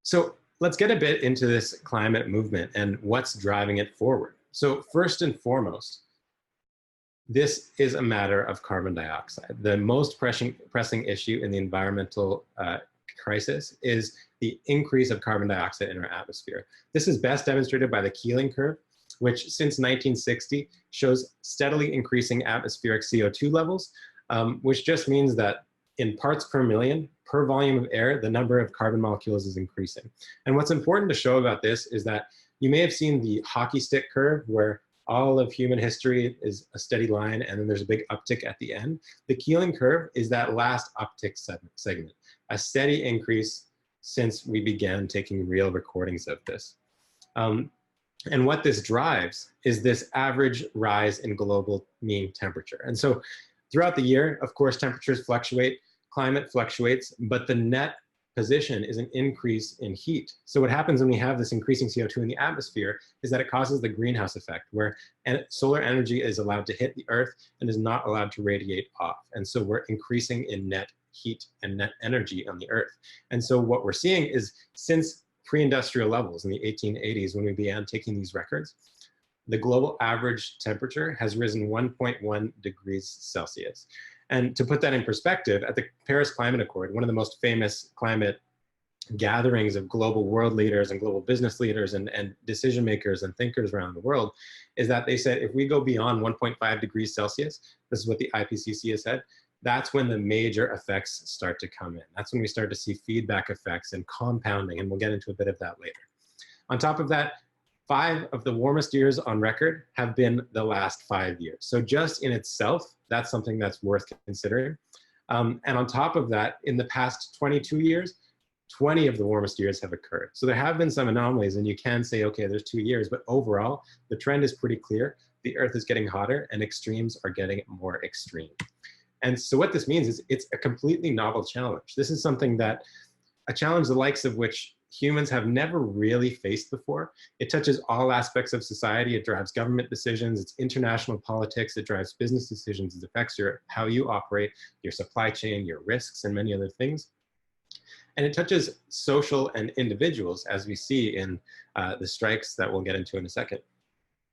So let's get a bit into this climate movement and what's driving it forward. So first and foremost, this is a matter of carbon dioxide. The most pressing issue in the environmental crisis is the increase of carbon dioxide in our atmosphere. This is best demonstrated by the Keeling curve, which since 1960 shows steadily increasing atmospheric CO2 levels, which just means that in parts per million, per volume of air, the number of carbon molecules is increasing. And what's important to show about this is that you may have seen the hockey stick curve where all of human history is a steady line and then there's a big uptick at the end. The Keeling curve is that last uptick segment, a steady increase since we began taking real recordings of this. And what this drives is this average rise in global mean temperature. And so throughout the year, of course, temperatures fluctuate, climate fluctuates, but the net position is an increase in heat. So what happens when we have this increasing CO2 in the atmosphere is that it causes the greenhouse effect, where solar energy is allowed to hit the earth and is not allowed to radiate off. And so we're increasing in net heat and net energy on the earth. And so what we're seeing is since pre-industrial levels in the 1880s, when we began taking these records, the global average temperature has risen 1.1 degrees Celsius. And to put that in perspective, at the Paris Climate Accord, one of the most famous climate gatherings of global world leaders and global business leaders and decision makers and thinkers around the world, is that they said if we go beyond 1.5 degrees Celsius, this is what the IPCC has said, that's when the major effects start to come in. That's when we start to see feedback effects and compounding, and we'll get into a bit of that later. On top of that, 5 of the warmest years on record have been the last 5 years. So just in itself, that's something that's worth considering. And on top of that, in the past 22 years, 20 of the warmest years have occurred. So there have been some anomalies, and you can say, okay, there's 2 years, but overall, the trend is pretty clear. The Earth is getting hotter and extremes are getting more extreme. And so what this means is it's a completely novel challenge. This is something that, a challenge the likes of which humans have never really faced before. It touches all aspects of society. It drives government decisions. It's international politics. It drives business decisions. It affects how you operate, your supply chain, your risks, and many other things. And it touches social and individuals, as we see in the strikes that we'll get into in a second.